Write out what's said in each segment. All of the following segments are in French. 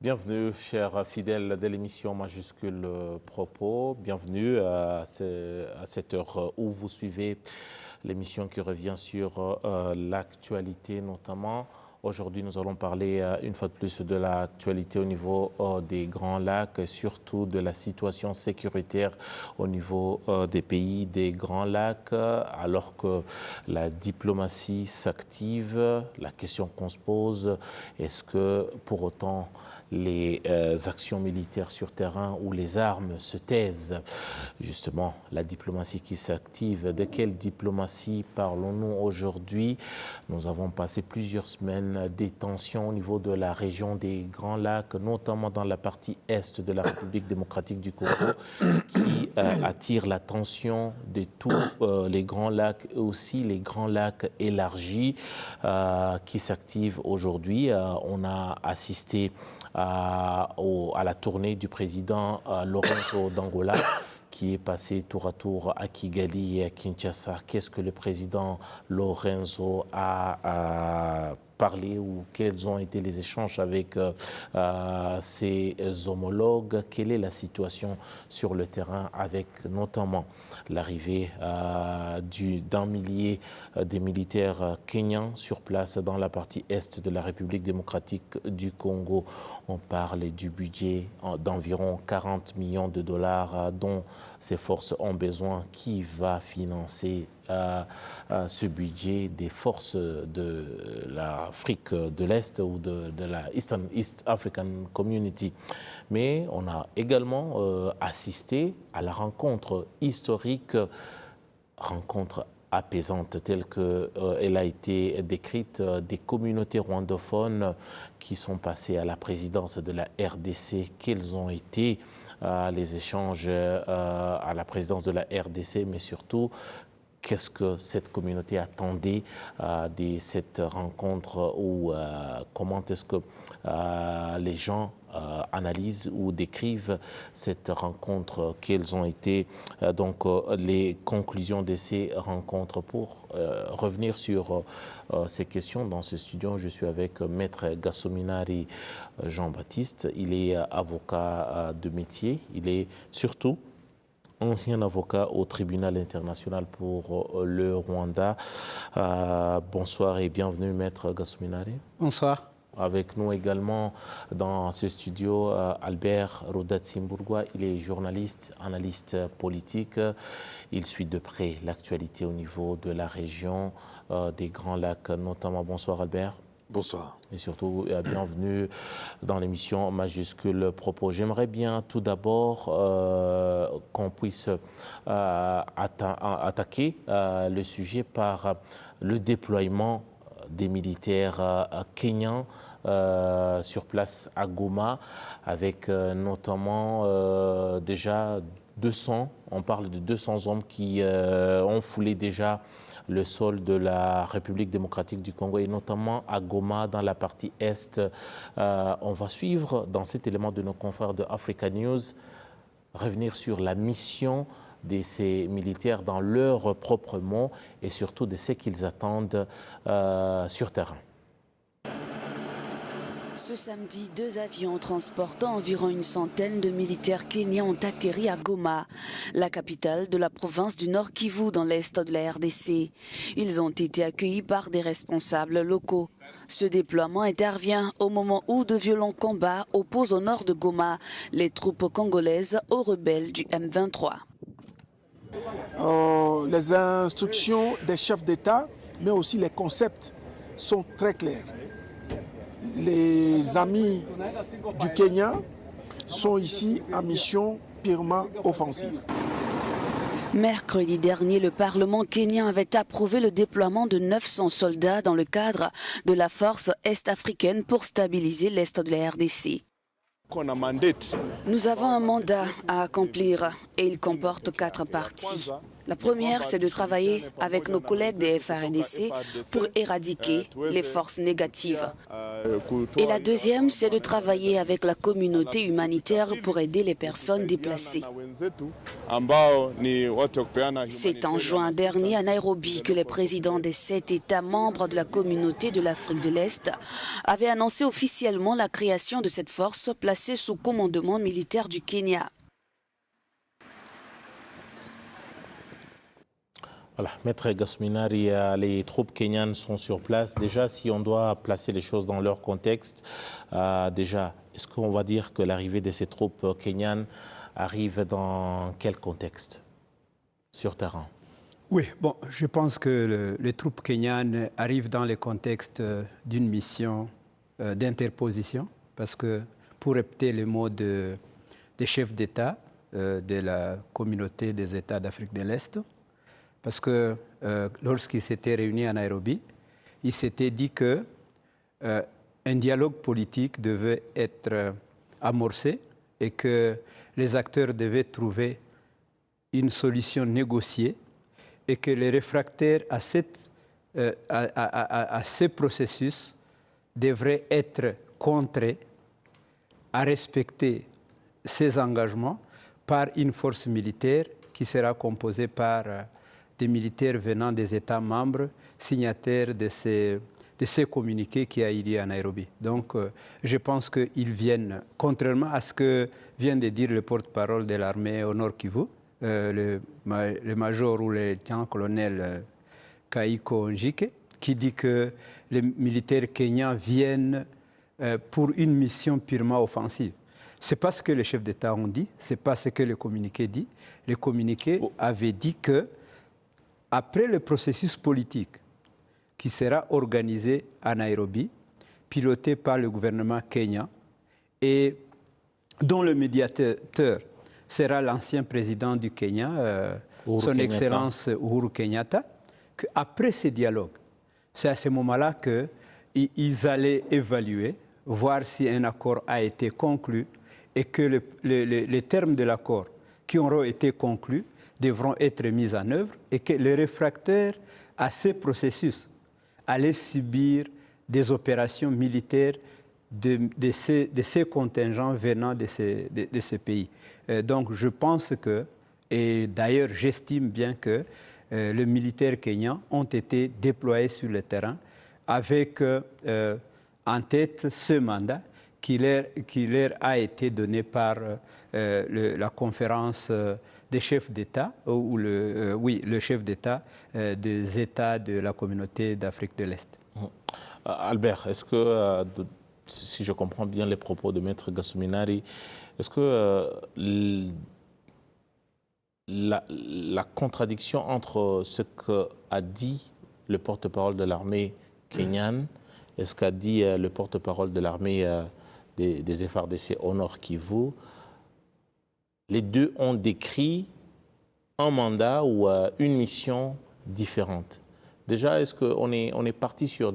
Bienvenue, chers fidèles de l'émission Majuscule Propos. Bienvenue à cette heure où vous suivez l'émission qui revient sur l'actualité notamment. Aujourd'hui, nous allons parler une fois de plus de l'actualité au niveau des Grands Lacs, surtout de la situation sécuritaire au niveau des pays des Grands Lacs, alors que la diplomatie s'active. La question qu'on se pose, est-ce que pour autant les actions militaires sur terrain ou les armes se taisent? Justement, la diplomatie qui s'active. De quelle diplomatie parlons-nous aujourd'hui? Nous avons passé plusieurs semaines des tensions au niveau de la région des Grands Lacs, notamment dans la partie est de la République démocratique du Congo, qui attire l'attention de tous les Grands Lacs et aussi les Grands Lacs élargis qui s'activent aujourd'hui. On a assisté à la tournée du président Lorenzo d'Angola, qui est passé tour à tour à Kigali et à Kinshasa. Qu'est-ce que le président Lorenzo a parlé ou quels ont été les échanges avec ses homologues? Quelle est la situation sur le terrain avec notamment l'arrivée d'un millier de militaires kenyans sur place dans la partie est de la République démocratique du Congo? On parle du budget d'environ 40 millions de dollars dont ces forces ont besoin. Qui va financer ce budget des forces de l'Afrique de l'Est ou de la East African Community? Mais on a également assisté à la rencontre historique, rencontre apaisante telle qu'elle a été décrite, des communautés rwandophones qui sont passées à la présidence de la RDC. Quels ont été les échanges à la présidence de la RDC, mais surtout, qu'est-ce que cette communauté attendait de cette rencontre ou comment est-ce que les gens analysent ou décrivent cette rencontre? Quelles ont été donc les conclusions de ces rencontres? Pour revenir sur ces questions, dans ce studio, je suis avec Maître Gassominari Jean-Baptiste. Il est avocat de métier. Il est surtout ancien avocat au tribunal international pour le Rwanda. Bonsoir et bienvenue, Maître Gassominari. Bonsoir. Avec nous également dans ce studio, Albert Rodatsimburgwa. Il est journaliste, analyste politique. Il suit de près l'actualité au niveau de la région des Grands Lacs notamment. Bonsoir, Albert. Bonsoir. Et surtout, bienvenue dans l'émission Majuscule Propos. J'aimerais bien tout d'abord qu'on puisse attaquer le sujet par le déploiement des militaires kenyans sur place à Goma, avec notamment déjà 200, on parle de 200 hommes qui ont foulé déjà le sol de la République démocratique du Congo et notamment à Goma dans la partie est. On va suivre dans cet élément de nos confrères de Africa News, revenir sur la mission de ces militaires dans leurs propres mots et surtout de ce qu'ils attendent sur terrain. Ce samedi, 2 avions transportant environ une centaine de militaires kenyans ont atterri à Goma, la capitale de la province du Nord Kivu dans l'est de la RDC. Ils ont été accueillis par des responsables locaux. Ce déploiement intervient au moment où de violents combats opposent au nord de Goma les troupes congolaises aux rebelles du M23. Les instructions des chefs d'État, mais aussi les concepts sont très clairs. Les amis du Kenya sont ici en mission purement offensive. Mercredi dernier, le Parlement kenyan avait approuvé le déploiement de 900 soldats dans le cadre de la force est-africaine pour stabiliser l'est de la RDC. Nous avons un mandat à accomplir et il comporte 4 parties. La première, c'est de travailler avec nos collègues des FARDC pour éradiquer les forces négatives. Et la deuxième, c'est de travailler avec la communauté humanitaire pour aider les personnes déplacées. C'est en juin dernier à Nairobi que les présidents des 7 États membres de la communauté de l'Afrique de l'Est avaient annoncé officiellement la création de cette force placée sous commandement militaire du Kenya. Voilà, Maître Gasminari, les troupes kenyanes sont sur place. Déjà, si on doit placer les choses dans leur contexte, déjà, est-ce qu'on va dire que l'arrivée de ces troupes kenyanes arrive dans quel contexte sur terrain? Oui, bon, je pense que les troupes kenyanes arrivent dans le contexte d'une mission d'interposition, parce que pour répéter les mots des chefs d'État de la communauté des États d'Afrique de l'Est, parce que lorsqu'ils s'étaient réunis à Nairobi, ils s'étaient dit que un dialogue politique devait être amorcé et que les acteurs devaient trouver une solution négociée et que les réfractaires à ce processus devraient être contraints à respecter ces engagements par une force militaire qui sera composée par des militaires venant des États membres signataires de ces communiqués qui a eu lieu à Nairobi. Donc, je pense qu'ils viennent, contrairement à ce que vient de dire le porte-parole de l'armée au Nord Kivu, le major ou le lieutenant-colonel Kaiko Njike, qui dit que les militaires kenyans viennent pour une mission purement offensive. Ce n'est pas ce que les chefs d'État ont dit, ce n'est pas ce que le communiqué dit. Le communiqué avait dit que après le processus politique qui sera organisé à Nairobi, piloté par le gouvernement kenyan et dont le médiateur sera l'ancien président du Kenya, son Excellence Uhuru Kenyatta, qu'après ce dialogue, c'est à ce moment-là qu'ils allaient évaluer, voir si un accord a été conclu et que les termes de l'accord qui auront été conclus devront être mis en œuvre et que les réfractaires à ce processus allaient subir des opérations militaires de ces contingents venant de ces pays. Donc je pense que, et d'ailleurs j'estime bien que les militaires kenyans ont été déployés sur le terrain avec en tête ce mandat qui leur a été donné par la conférence des chefs d'État, le chef d'État des États de la communauté d'Afrique de l'Est. Albert, est-ce que, si je comprends bien les propos de Maître Gasminari, est-ce que la contradiction entre ce qu'a dit le porte-parole de l'armée kenyane et ce qu'a dit le porte-parole de l'armée des FARDC au Nord Kivu, les deux ont décrit un mandat ou une mission différente. Déjà, est-ce qu'on est parti sur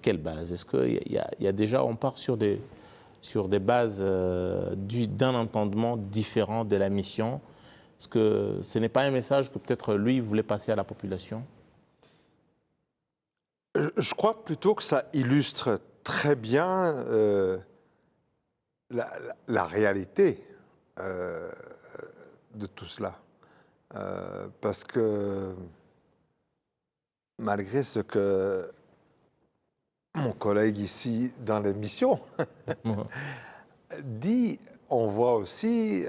quelle base? Est-ce qu'il y a déjà, on part sur des bases d'un entendement différent de la mission? Est-ce que ce n'est pas un message que peut-être lui voulait passer à la population? Je crois plutôt que ça illustre très bien la réalité de tout cela. Parce que malgré ce que mon collègue ici dans l'émission dit, on voit aussi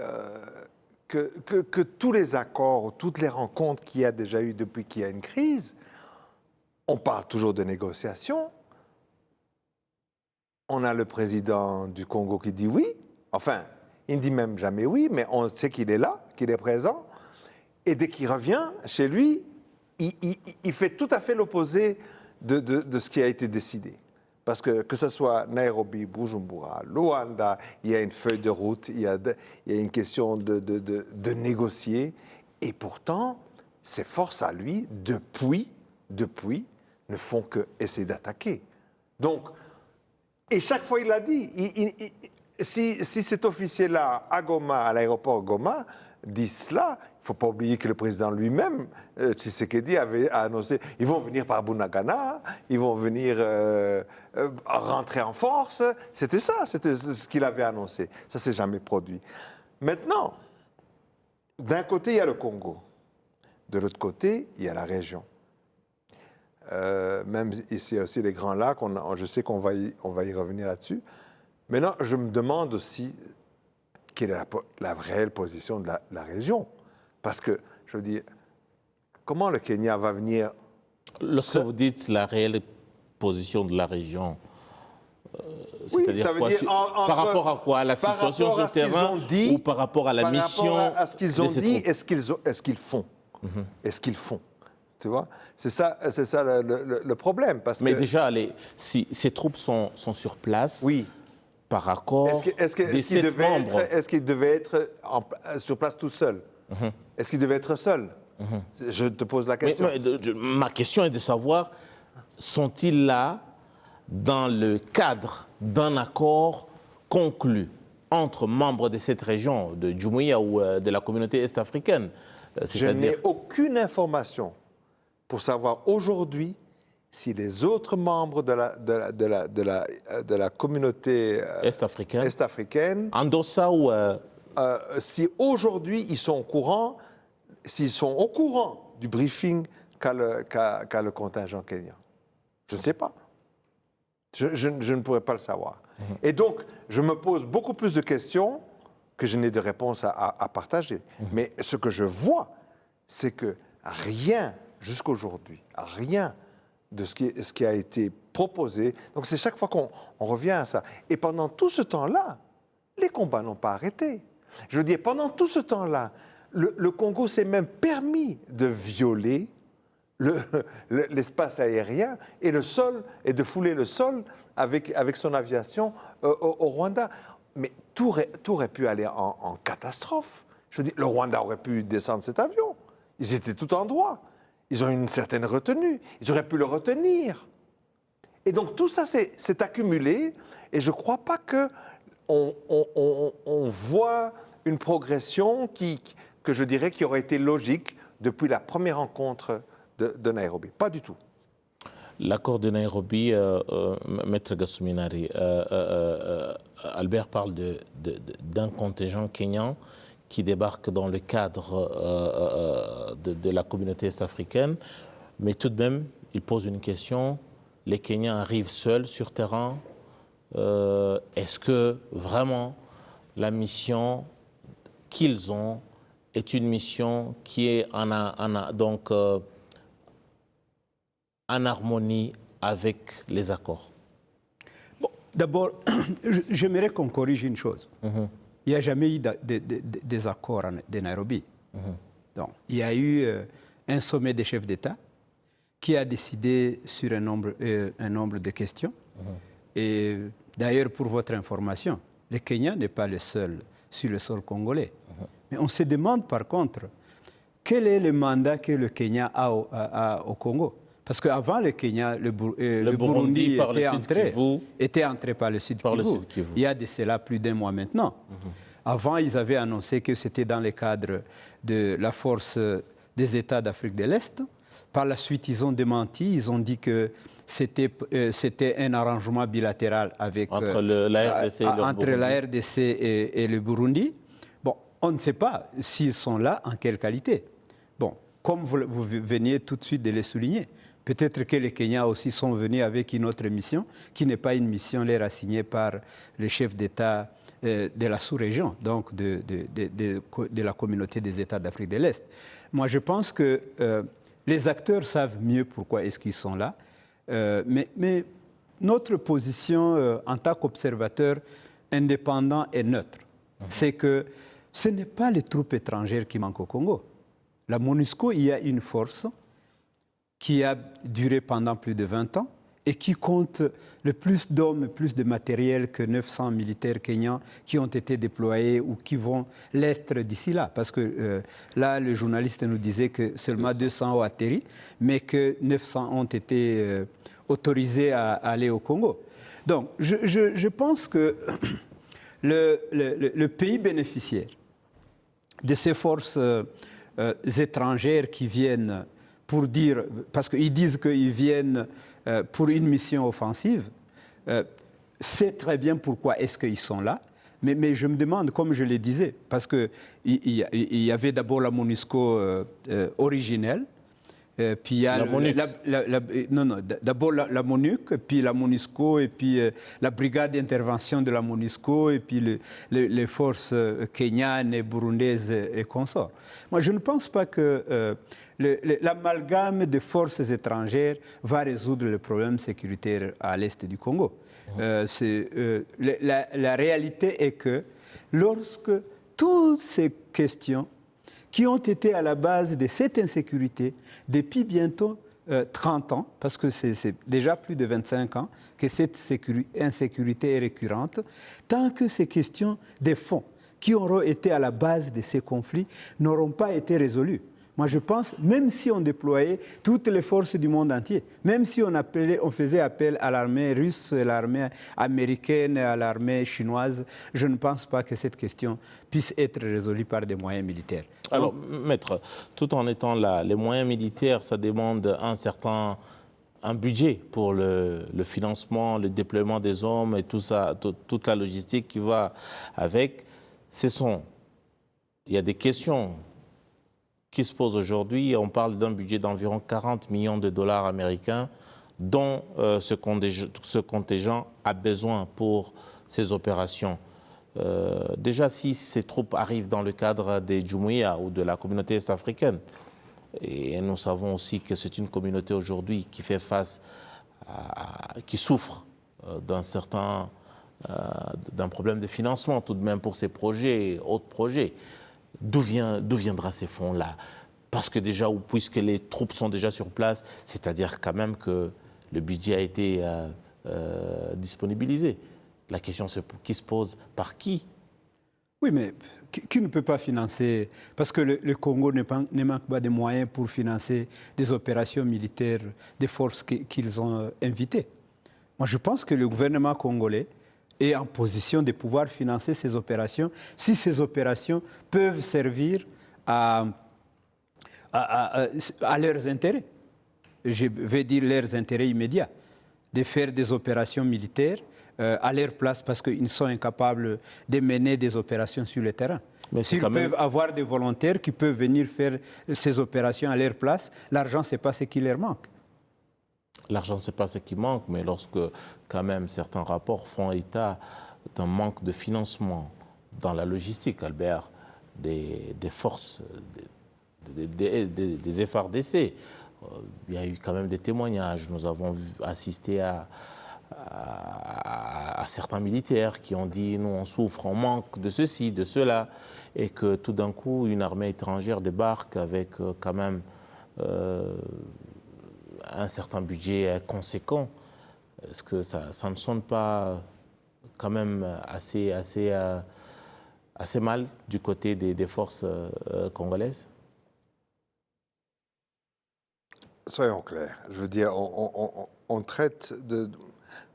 que tous les accords, toutes les rencontres qu'il y a déjà eu depuis qu'il y a une crise, on parle toujours de négociations. On a le président du Congo qui dit oui. Enfin, il ne dit même jamais oui, mais on sait qu'il est là, qu'il est présent. Et dès qu'il revient chez lui, il fait tout à fait l'opposé de ce qui a été décidé. Parce que ce soit Nairobi, Bujumbura, Luanda, il y a une feuille de route, il y a une question de négocier. Et pourtant, ses forces à lui, depuis, ne font que essayer d'attaquer. Donc, et chaque fois il l'a dit, si cet officier-là à Goma, à l'aéroport Goma, dit cela, il ne faut pas oublier que le président lui-même, Tshisekedi, avait annoncé ils vont venir par Bunagana, ils vont venir rentrer en force. C'était ça, c'était ce qu'il avait annoncé. Ça ne s'est jamais produit. Maintenant, d'un côté, il y a le Congo. De l'autre côté, il y a la région. Même ici, il y a aussi les Grands Lacs, je sais qu'on va y revenir là-dessus. Maintenant, je me demande aussi quelle est la réelle position de la région. Parce que, je veux dire, comment le Kenya va venir... Lorsque vous dites la réelle position de la région, oui, ça veut dire par rapport à quoi? À la situation sur le terrain ou par rapport à la mission? Par rapport à ce qu'ils ont dit, est-ce qu'ils font? Est-ce qu'ils font? Tu vois, c'est ça le problème. Mais déjà, si ces troupes sont sur place, oui. Par accord est-ce qu'ils devaient être sur place tout seuls? Est-ce qu'ils devaient être seuls? Je te pose la question. Ma question est de savoir, sont-ils là dans le cadre d'un accord conclu entre membres de cette région, de Djumouya ou de la communauté est-africaine? Je n'ai aucune information pour savoir aujourd'hui si les autres membres de la communauté est-africaine Endossa ou si aujourd'hui ils sont au courant, s'ils sont au courant du briefing qu'a le contingent kenyan. Je ne sais pas. Je ne pourrais pas le savoir. Et donc, je me pose beaucoup plus de questions que je n'ai de réponses à partager. Mais ce que je vois, c'est que rien, jusqu'aujourd'hui, rien de ce qui a été proposé. Donc c'est chaque fois qu'on revient à ça. Et pendant tout ce temps-là, les combats n'ont pas arrêté. Je veux dire, pendant tout ce temps-là, le Congo s'est même permis de violer l'espace aérien et le sol, et de fouler le sol avec son aviation au Rwanda. Mais tout aurait pu aller en catastrophe. Je veux dire, le Rwanda aurait pu descendre cet avion. Ils étaient tout en droit. Ils ont une certaine retenue. Ils auraient pu le retenir. Et donc tout ça s'est accumulé. Et je ne crois pas qu'on voit une progression que je dirais qui aurait été logique depuis la première rencontre de Nairobi. Pas du tout. L'accord de Nairobi, Maître Gassuminari, Albert parle d'un contingent kenyan qui débarque dans le cadre de la communauté est-africaine, mais tout de même, il pose une question. Les Kenyans arrivent seuls sur terrain. Est-ce que vraiment la mission qu'ils ont est une mission qui est en harmonie avec les accords? Bon, d'abord, j'aimerais qu'on corrige une chose. Il n'y a jamais eu des accords de Nairobi. Donc, il y a eu un sommet des chefs d'État qui a décidé sur un nombre de questions. Et d'ailleurs, pour votre information, le Kenya n'est pas le seul sur le sol congolais. Mais on se demande par contre, quel est le mandat que le Kenya a au Congo? Parce qu'avant le Kenya, le Burundi était entré par le Sud Kivu. Il y a de cela plus d'un mois maintenant. Avant, ils avaient annoncé que c'était dans le cadre de la force des États d'Afrique de l'Est. Par la suite, ils ont démenti. Ils ont dit que c'était un arrangement bilatéral avec, entre la RDC et le Burundi. Bon, on ne sait pas s'ils sont là, en quelle qualité. Bon, comme vous veniez tout de suite de les souligner, peut-être que les Kenyans aussi sont venus avec une autre mission, qui n'est pas une mission leur assignée par le chef d'État de la sous-région, donc de la communauté des États d'Afrique de l'Est. Moi, je pense que les acteurs savent mieux pourquoi est-ce qu'ils sont là, mais notre position en tant qu'observateur indépendant et neutre, c'est que ce n'est pas les troupes étrangères qui manquent au Congo. La MONUSCO, il y a une force qui a duré pendant plus de 20 ans et qui compte le plus d'hommes, plus de matériel que 900 militaires kenyans qui ont été déployés ou qui vont l'être d'ici là. Parce que là, le journaliste nous disait que seulement 200 ont atterri, mais que 900 ont été autorisés à aller au Congo. Donc, je pense que le pays bénéficiaire de ces forces étrangères qui viennent pour dire, parce qu'ils disent qu'ils viennent pour une mission offensive, c'est très bien pourquoi est-ce qu'ils sont là. Mais je me demande, comme je le disais, parce qu'il y avait d'abord la MONUSCO originelle, puis il y a d'abord la MONUC, puis la MONUSCO, et puis la brigade d'intervention de la MONUSCO, et puis les forces kenyanes et burundaises et consorts. Moi, je ne pense pas que l'amalgame de forces étrangères va résoudre le problème sécuritaire à l'est du Congo. La réalité est que lorsque toutes ces questions qui ont été à la base de cette insécurité depuis bientôt 30 ans, parce que c'est déjà plus de 25 ans que cette insécurité est récurrente, tant que ces questions des fonds qui auront été à la base de ces conflits n'auront pas été résolues. Moi, je pense, même si on déployait toutes les forces du monde entier, même si on faisait appel à l'armée russe, à l'armée américaine, à l'armée chinoise, je ne pense pas que cette question puisse être résolue par des moyens militaires. Alors, maître, tout en étant là, les moyens militaires, ça demande un budget pour le financement, le déploiement des hommes et tout ça, toute la logistique qui va avec. Il y a des questions qui se posent aujourd'hui. On parle d'un budget d'environ 40 millions de dollars américains dont ce contingent a besoin pour ces opérations. Déjà, si ces troupes arrivent dans le cadre des Jumuiya ou de la communauté est-africaine, et nous savons aussi que c'est une communauté aujourd'hui qui fait face qui souffre d'un problème de financement tout de même pour ces projets et autres projets. D'où viendra ces fonds-là? Parce que déjà, puisque les troupes sont déjà sur place, c'est-à-dire quand même que le budget a été disponibilisé. La question qui se pose, par qui? Oui, mais qui ne peut pas financer? Parce que le Congo ne manque pas de moyens pour financer des opérations militaires des forces qu'ils ont invitées. Moi, je pense que le gouvernement congolais est en position de pouvoir financer ces opérations si ces opérations peuvent servir à leurs intérêts. Je vais dire leurs intérêts immédiats, de faire des opérations militaires à leur place parce qu'ils sont incapables de mener des opérations sur le terrain. S'ils peuvent avoir des volontaires qui peuvent venir faire ces opérations à leur place, l'argent, ce n'est pas ce qui leur manque. L'argent, ce n'est pas ce qui manque, mais lorsque quand même certains rapports font état d'un manque de financement dans la logistique, Albert, des forces, des FARDC, il y a eu quand même des témoignages. Nous avons assisté à certains militaires qui ont dit « nous on souffre, on manque de ceci, de cela », et que tout d'un coup une armée étrangère débarque avec quand même un certain budget conséquent. Est-ce que ça ne sonne pas quand même assez mal du côté des forces congolaises? Soyons clairs. Je veux dire, on traite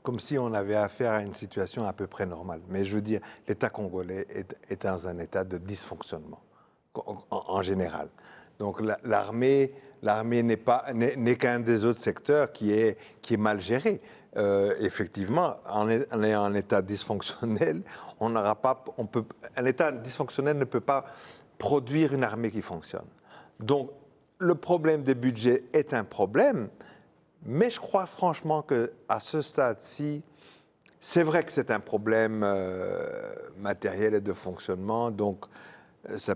comme si on avait affaire à une situation à peu près normale. Mais je veux dire, l'État congolais est dans un état de dysfonctionnement, en général. Donc l'armée n'est qu'un des autres secteurs qui est mal géré. Effectivement, en ayant un état dysfonctionnel, un état dysfonctionnel ne peut pas produire une armée qui fonctionne. Donc le problème des budgets est un problème, mais je crois franchement qu'à ce stade-ci, c'est vrai que c'est un problème matériel et de fonctionnement, donc ça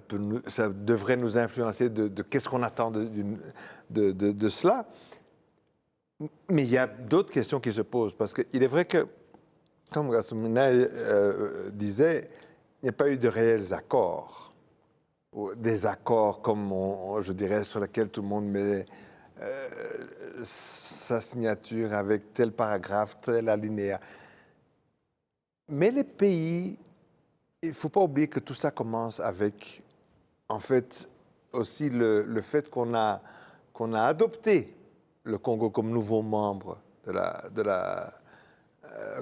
devrait nous influencer de qu'est-ce qu'on attend de cela. Mais il y a d'autres questions qui se posent, parce qu'il est vrai que, comme Gassoumina disait, il n'y a pas eu de réels accords, ou des accords comme, je dirais, sur lesquels tout le monde met sa signature avec tel paragraphe, tel alinéa. Mais les pays, il ne faut pas oublier que tout ça commence avec, en fait, aussi le fait qu'on a adopté le Congo comme nouveau membre de la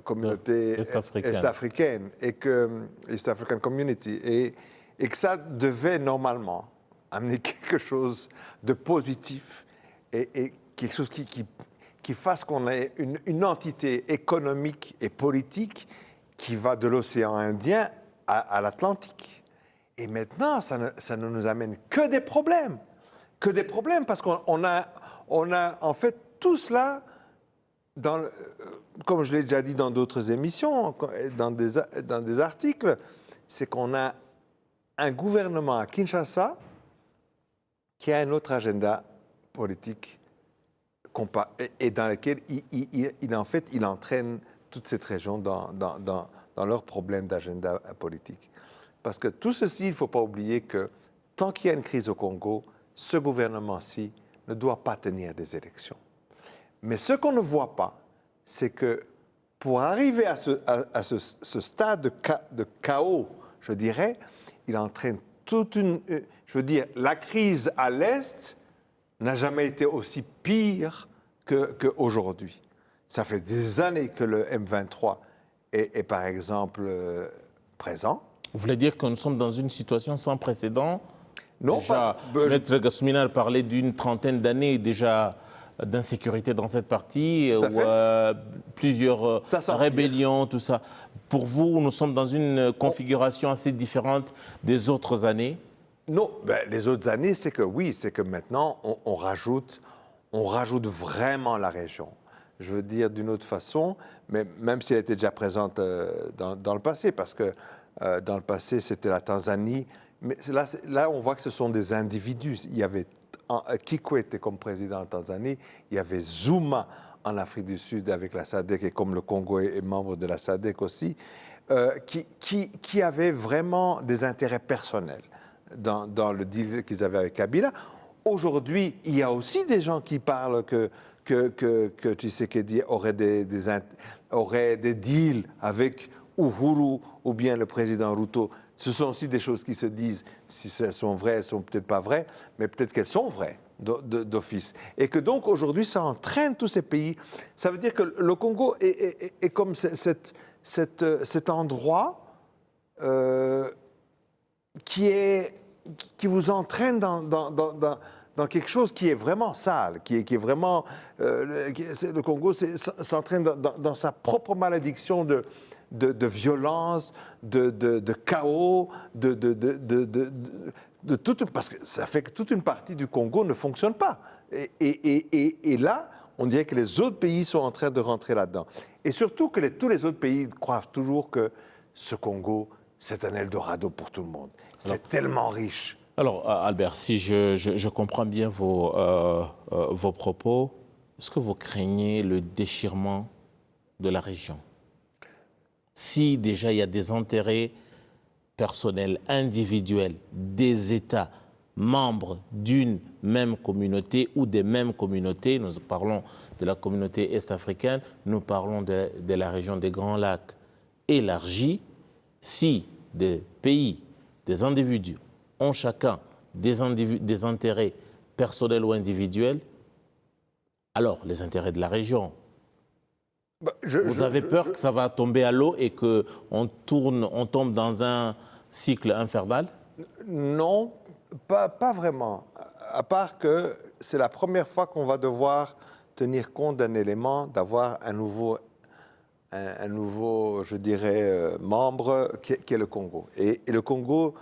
communauté est-africaine et que East African Community. et que ça devait normalement amener quelque chose de positif et quelque chose qui fasse qu'on ait une entité économique et politique qui va de l'océan Indien à l'Atlantique. Et maintenant, ça ne nous amène que des problèmes. Que des problèmes, parce qu'on a en fait tout cela, comme je l'ai déjà dit dans d'autres émissions, dans des articles, c'est qu'on a un gouvernement à Kinshasa qui a un autre agenda politique et dans lequel il entraîne toute cette région dans leurs problèmes d'agenda politique. Parce que tout ceci, il ne faut pas oublier que tant qu'il y a une crise au Congo, ce gouvernement-ci ne doit pas tenir des élections. Mais ce qu'on ne voit pas, c'est que pour arriver à ce stade de chaos, je dirais, il entraîne toute une... Je veux dire, la crise à l'Est n'a jamais été aussi pire qu'aujourd'hui. Ça fait des années que le M23 est par exemple, présent. Vous voulez dire que nous sommes dans une situation sans précédent? Non, déjà, Maître Gassoumina parlait d'une trentaine d'années déjà d'insécurité dans cette partie, plusieurs rébellions, tout ça. Pour vous, nous sommes dans une configuration assez différente des autres années? Non, les autres années, c'est que oui, c'est que maintenant, on rajoute vraiment la région. Je veux dire d'une autre façon, mais même si elle était déjà présente dans le passé, parce que dans le passé, c'était la Tanzanie, mais là, on voit que ce sont des individus. Il y avait Kikwete comme président en Tanzanie, il y avait Zuma en Afrique du Sud avec la SADC, et comme le Congo est membre de la SADC aussi, qui avaient vraiment des intérêts personnels dans le deal qu'ils avaient avec Kabila. Aujourd'hui, il y a aussi des gens qui parlent que Tshisekedi aurait des deals avec Uhuru ou bien le président Ruto. Ce sont aussi des choses qui se disent. Si elles sont vraies, elles ne sont peut-être pas vraies, mais peut-être qu'elles sont vraies d'office. Et que donc aujourd'hui, ça entraîne tous ces pays. Ça veut dire que le Congo est comme cet endroit qui vous entraîne dans quelque chose qui est vraiment sale, qui est vraiment... le Congo s'entraîne dans sa propre malédiction de violence, de chaos, parce que ça fait que toute une partie du Congo ne fonctionne pas. Et là, on dirait que les autres pays sont en train de rentrer là-dedans. Et surtout que tous les autres pays croient toujours que ce Congo, c'est un Eldorado pour tout le monde. C'est tellement riche. Alors, Albert, si je comprends bien vos propos, est-ce que vous craignez le déchirement de la région? Si déjà il y a des intérêts personnels, individuels, des États membres d'une même communauté ou des mêmes communautés, nous parlons de la communauté est-africaine, nous parlons de la région des Grands Lacs élargie, si des pays, des individus ont chacun des intérêts personnels ou individuels, alors les intérêts de la région. Vous avez peur que ça va tomber à l'eau et qu'on tombe dans un cycle infernal? Non, pas vraiment. À part que c'est la première fois qu'on va devoir tenir compte d'un élément, d'avoir un nouveau, je dirais, membre qui est le Congo. Et le Congo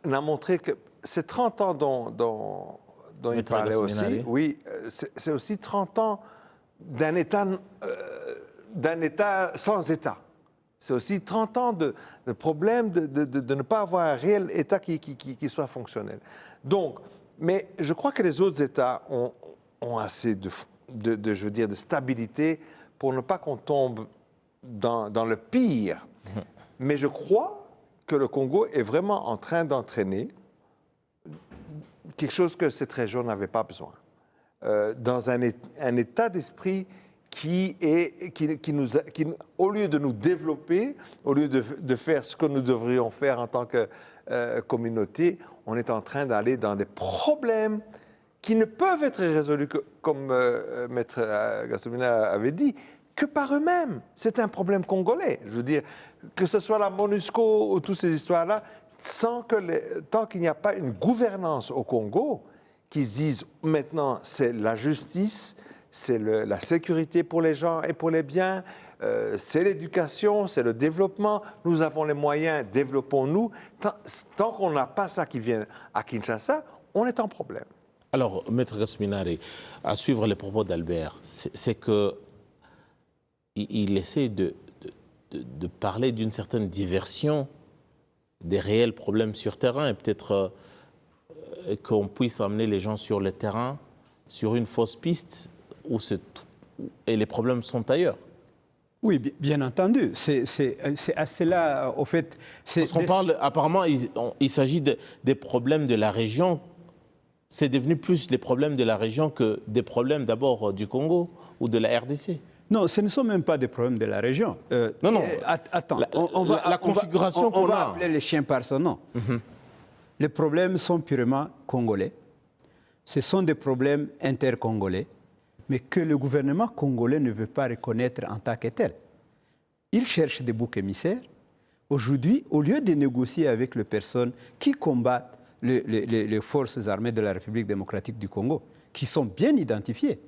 n'a montré que ces 30 ans dont il parlait aussi, oui, c'est aussi 30 ans d'un État sans État. C'est aussi 30 ans de problème de ne pas avoir un réel État qui soit fonctionnel. Donc, mais je crois que les autres États ont assez je veux dire, de stabilité pour ne pas qu'on tombe dans le pire. Mais je crois que le Congo est vraiment en train d'entraîner quelque chose que cette région n'avait pas besoin. Dans un état d'esprit qui, au lieu de nous développer, au lieu de faire ce que nous devrions faire en tant que communauté, on est en train d'aller dans des problèmes qui ne peuvent être résolus, comme Maître Gassoumina avait dit, que par eux-mêmes. C'est un problème congolais. Je veux dire, que ce soit la MONUSCO ou toutes ces histoires-là, tant qu'il n'y a pas une gouvernance au Congo qui se dise maintenant c'est la justice, c'est la sécurité pour les gens et pour les biens, c'est l'éducation, c'est le développement, nous avons les moyens, développons-nous. Tant qu'on n'a pas ça qui vient à Kinshasa, on est en problème. Alors, Maître Gasminari, à suivre les propos d'Albert, c'est que il essaie de parler d'une certaine diversion des réels problèmes sur terrain et peut-être qu'on puisse amener les gens sur le terrain sur une fausse piste et les problèmes sont ailleurs. Oui, bien entendu. C'est à cela, au fait... Parce qu'on parle, apparemment, il s'agit des problèmes de la région. C'est devenu plus des problèmes de la région que des problèmes d'abord du Congo ou de la RDC. Non, ce ne sont même pas des problèmes de la région. Non. Attends, la configuration qu'on a. On va appeler les chiens par son nom. Les problèmes sont purement congolais. Ce sont des problèmes intercongolais, mais que le gouvernement congolais ne veut pas reconnaître en tant que tel. Il cherche des boucs émissaires. Aujourd'hui, au lieu de négocier avec les personnes qui combattent les forces armées de la République démocratique du Congo, qui sont bien identifiées,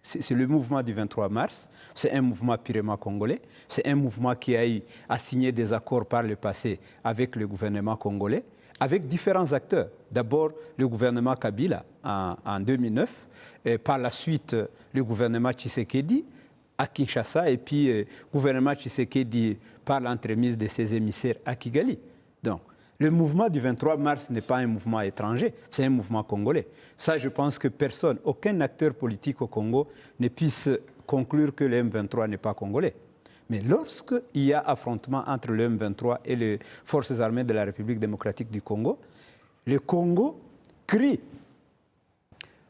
c'est le mouvement du 23 mars, c'est un mouvement purement congolais, c'est un mouvement qui a signé des accords par le passé avec le gouvernement congolais, avec différents acteurs. D'abord, le gouvernement Kabila en 2009, et par la suite, le gouvernement Tshisekedi à Kinshasa, et puis le gouvernement Tshisekedi par l'entremise de ses émissaires à Kigali. Donc, le mouvement du 23 mars n'est pas un mouvement étranger, c'est un mouvement congolais. Ça, je pense que personne, aucun acteur politique au Congo ne puisse conclure que le M23 n'est pas congolais. Mais lorsqu'il y a affrontement entre le M23 et les forces armées de la République démocratique du Congo, le Congo crie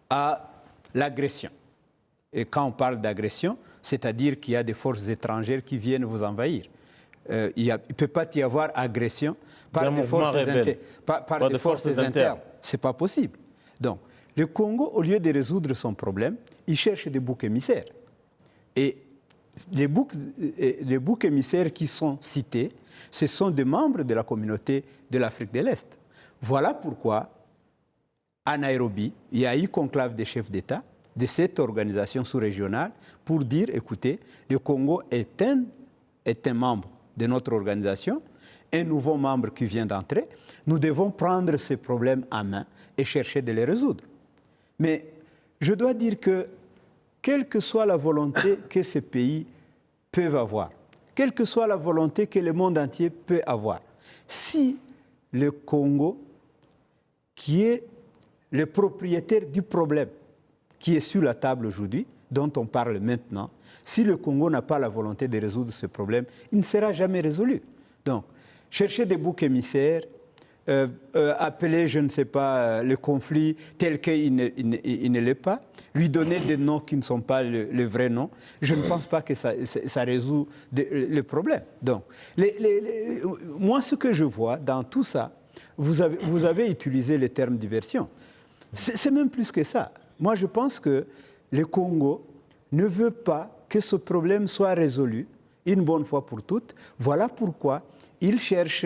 à l'agression. Et quand on parle d'agression, c'est-à-dire qu'il y a des forces étrangères qui viennent vous envahir. Il ne peut pas y avoir agression par des forces internes. Ce n'est pas possible. Donc, le Congo, au lieu de résoudre son problème, il cherche des boucs émissaires. Et les boucs émissaires qui sont cités, ce sont des membres de la communauté de l'Afrique de l'Est. Voilà pourquoi, à Nairobi, il y a eu conclave des chefs d'État de cette organisation sous-régionale pour dire, écoutez, le Congo est un membre de notre organisation, un nouveau membre qui vient d'entrer, nous devons prendre ces problèmes en main et chercher de les résoudre. Mais je dois dire que, quelle que soit la volonté que ces pays peuvent avoir, quelle que soit la volonté que le monde entier peut avoir, si le Congo, qui est le propriétaire du problème qui est sur la table aujourd'hui, dont on parle maintenant, si le Congo n'a pas la volonté de résoudre ce problème, il ne sera jamais résolu. Donc, chercher des boucs émissaires, appeler, je ne sais pas, le conflit tel qu'il ne l'est pas, lui donner des noms qui ne sont pas le vrai nom, je ne pense pas que ça résout le problème. Donc, moi, ce que je vois dans tout ça, vous avez utilisé le terme diversion. C'est même plus que ça. Moi, je pense que le Congo ne veut pas que ce problème soit résolu une bonne fois pour toutes. Voilà pourquoi il cherche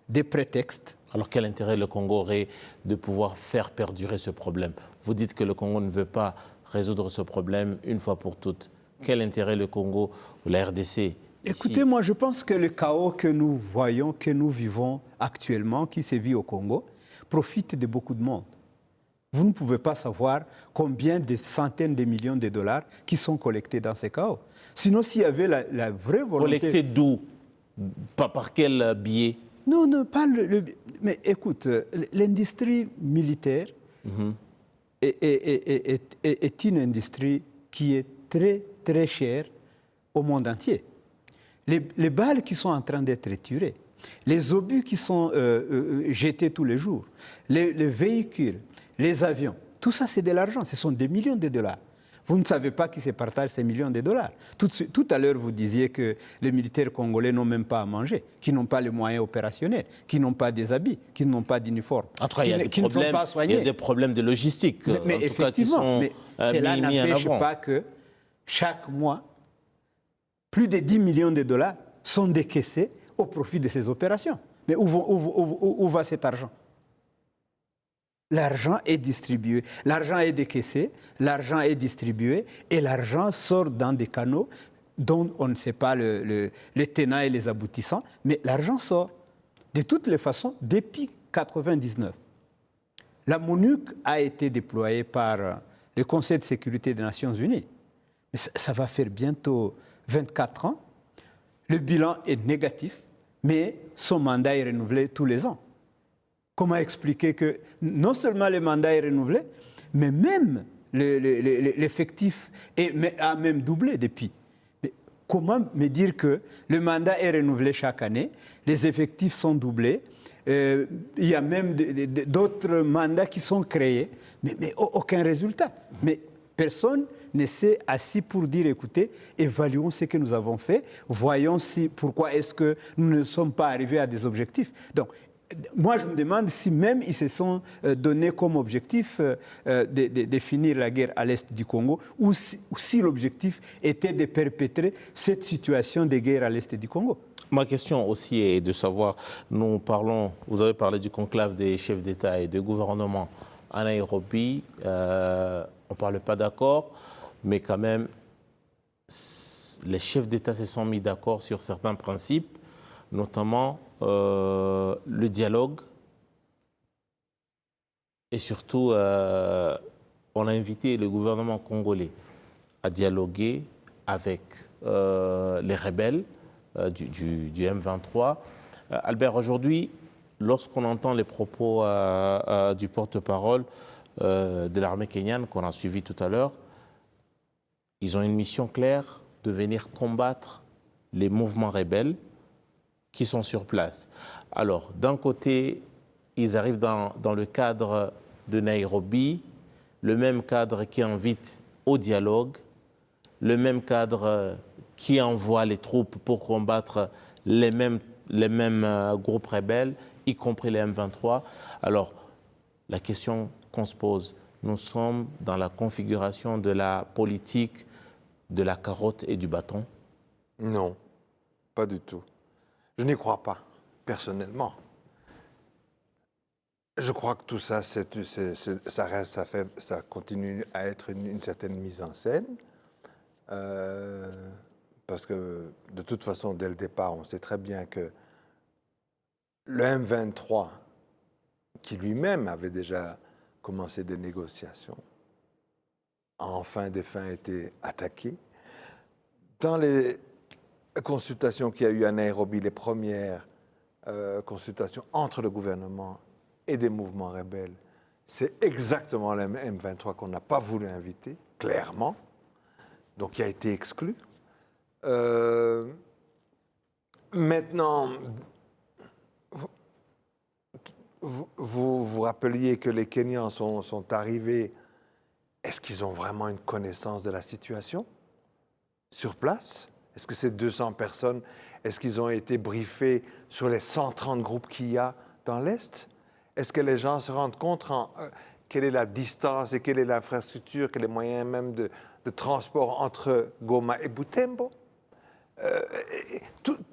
des prétextes. Alors quel intérêt le Congo aurait de pouvoir faire perdurer ce problème? Vous dites que le Congo ne veut pas résoudre ce problème une fois pour toutes. Quel intérêt le Congo ou la RDC? Écoutez, moi je pense que le chaos que nous voyons, que nous vivons actuellement, qui sévit au Congo, profite de beaucoup de monde. Vous ne pouvez pas savoir combien de centaines de millions de dollars qui sont collectés dans ces chaos. Sinon, s'il y avait la vraie volonté... Collectés d'où? Par quel biais? Non, pas mais écoute, l'industrie militaire est une industrie qui est très, très chère au monde entier. Les balles qui sont en train d'être tirées, les obus qui sont jetés tous les jours, les véhicules, les avions, tout ça c'est de l'argent, ce sont des millions de dollars. Vous ne savez pas qui se partagent ces millions de dollars. Tout à l'heure, vous disiez que les militaires congolais n'ont même pas à manger, qui n'ont pas les moyens opérationnels, qui n'ont pas des habits, qui n'ont pas d'uniforme, qui ne sont pas soignés. Il y a des problèmes de logistique, mais effectivement, mais cela n'empêche pas que chaque mois, plus de 10 millions de dollars sont décaissés au profit de ces opérations. Mais où va cet argent? L'argent est distribué, l'argent est décaissé, l'argent est distribué et l'argent sort dans des canaux dont on ne sait pas les tenants et les aboutissants, mais l'argent sort. De toutes les façons, depuis 1999, la MONUC a été déployée par le Conseil de sécurité des Nations Unies. Mais ça va faire bientôt 24 ans. Le bilan est négatif, mais son mandat est renouvelé tous les ans. Comment expliquer que non seulement le mandat est renouvelé, mais même l'effectif a même doublé depuis? Mais comment me dire que le mandat est renouvelé chaque année, les effectifs sont doublés, il y a même d'autres mandats qui sont créés, mais aucun résultat. Mais personne ne s'est assis pour dire, écoutez, évaluons ce que nous avons fait, voyons pourquoi est-ce que nous ne sommes pas arrivés à des objectifs. Donc, moi, je me demande si même ils se sont donnés comme objectif de finir la guerre à l'est du Congo ou si l'objectif était de perpétrer cette situation de guerre à l'est du Congo. Ma question aussi est de savoir, vous avez parlé du conclave des chefs d'État et de gouvernement en Nairobi, on ne parle pas d'accord, mais quand même, les chefs d'État se sont mis d'accord sur certains principes, notamment le dialogue et surtout, on a invité le gouvernement congolais à dialoguer avec les rebelles du M23. Albert, aujourd'hui, lorsqu'on entend les propos du porte-parole de l'armée kenyane qu'on a suivi tout à l'heure, ils ont une mission claire de venir combattre les mouvements rebelles qui sont sur place. Alors, d'un côté, ils arrivent dans le cadre de Nairobi, le même cadre qui invite au dialogue, le même cadre qui envoie les troupes pour combattre les mêmes groupes rebelles, y compris les M23. Alors, la question qu'on se pose, nous sommes dans la configuration de la politique de la carotte et du bâton? Non, pas du tout. Je n'y crois pas, personnellement. Je crois que tout ça, ça continue à être une certaine mise en scène. Parce que, de toute façon, dès le départ, on sait très bien que le M23, qui lui-même avait déjà commencé des négociations, a en fin des fins été attaqué. Dans les consultations qu'il y a eu à Nairobi, les premières consultations entre le gouvernement et des mouvements rebelles, c'est exactement le M23 qu'on n'a pas voulu inviter, clairement, donc qui a été exclu. Maintenant, vous rappeliez que les Kenyans sont arrivés. Est-ce qu'ils ont vraiment une connaissance de la situation sur place? Est-ce que ces 200 personnes, est-ce qu'ils ont été briefés sur les 130 groupes qu'il y a dans l'Est? Est-ce que les gens se rendent compte quelle est la distance et quelle est l'infrastructure, quels sont les moyens même de transport entre Goma et Butembo?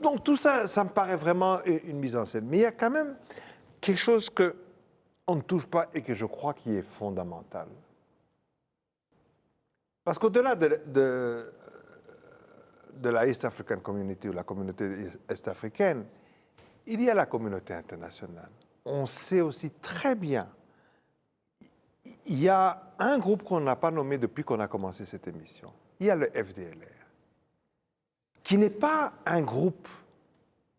Donc tout ça, ça me paraît vraiment une mise en scène. Mais il y a quand même quelque chose qu'on ne touche pas et que je crois qui est fondamental. Parce qu'au-delà de la East African Community ou la communauté est-africaine, il y a la communauté internationale. On sait aussi très bien, il y a un groupe qu'on n'a pas nommé depuis qu'on a commencé cette émission. Il y a le FDLR, qui n'est pas un groupe,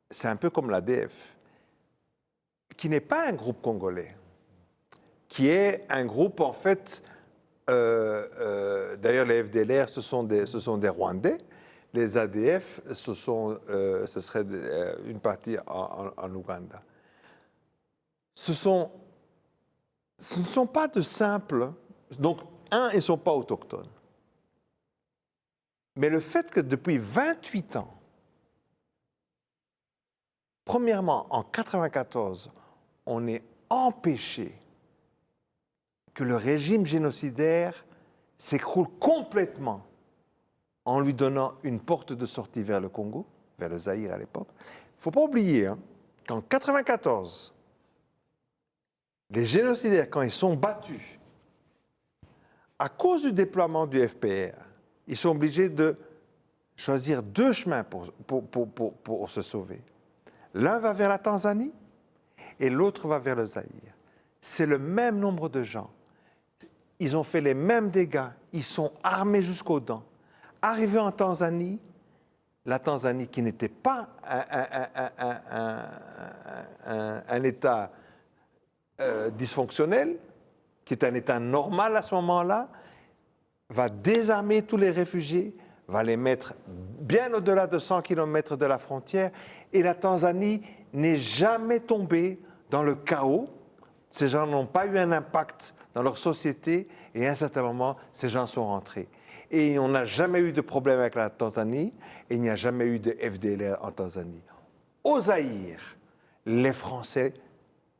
c'est un peu comme l'ADF, qui n'est pas un groupe congolais, qui est un groupe en fait, d'ailleurs les FDLR ce sont des Rwandais, les ADF ce serait une partie en Ouganda. Ce ne sont pas de simples, donc ils ne sont pas autochtones. Mais le fait que depuis 28 ans, premièrement en 1994, on ait empêché que le régime génocidaire s'écroule complètement en lui donnant une porte de sortie vers le Congo, vers le Zaïre à l'époque. Il ne faut pas oublier qu'en 1994, les génocidaires, quand ils sont battus, à cause du déploiement du FPR, ils sont obligés de choisir deux chemins pour se sauver. L'un va vers la Tanzanie et l'autre va vers le Zaïre. C'est le même nombre de gens. Ils ont fait les mêmes dégâts. Ils sont armés jusqu'aux dents. Arrivés en Tanzanie, la Tanzanie qui n'était pas un État dysfonctionnel, qui est un État normal à ce moment-là, va désarmer tous les réfugiés, va les mettre bien au-delà de 100 km de la frontière, et la Tanzanie n'est jamais tombée dans le chaos. Ces gens n'ont pas eu un impact dans leur société, et à un certain moment, ces gens sont rentrés. Et on n'a jamais eu de problème avec la Tanzanie, et il n'y a jamais eu de FDLR en Tanzanie. Au Zaïre, les Français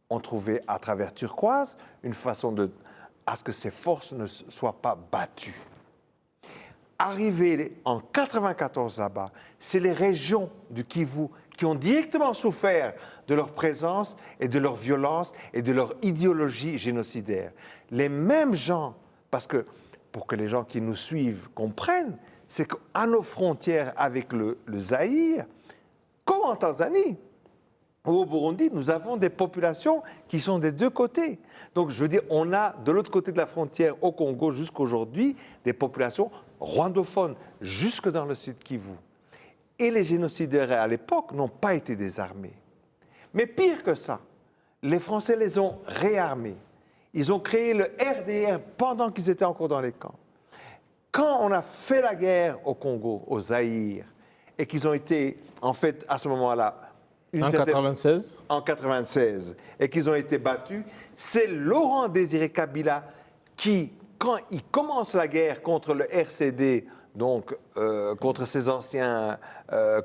ont trouvé, à travers Turquoise, une façon à ce que ces forces ne soient pas battues. Arrivé en 1994 là-bas, c'est les régions du Kivu qui ont directement souffert de leur présence et de leur violence et de leur idéologie génocidaire. Les mêmes gens, parce que pour que les gens qui nous suivent comprennent, c'est qu'à nos frontières avec le Zaïre, comme en Tanzanie, ou au Burundi, nous avons des populations qui sont des deux côtés. Donc, je veux dire, on a de l'autre côté de la frontière, au Congo, jusqu'aujourd'hui, des populations rwandophones, jusque dans le sud Kivu. Et les génocidaires, à l'époque, n'ont pas été désarmés. Mais pire que ça, les Français les ont réarmés. Ils ont créé le RDR pendant qu'ils étaient encore dans les camps. Quand on a fait la guerre au Congo, au Zaïre, et qu'ils ont été, en fait, à ce moment-là, en 1996 en 1996, et qu'ils ont été battus, c'est Laurent Désiré Kabila qui, quand il commence la guerre contre le RCD, donc contre ses anciens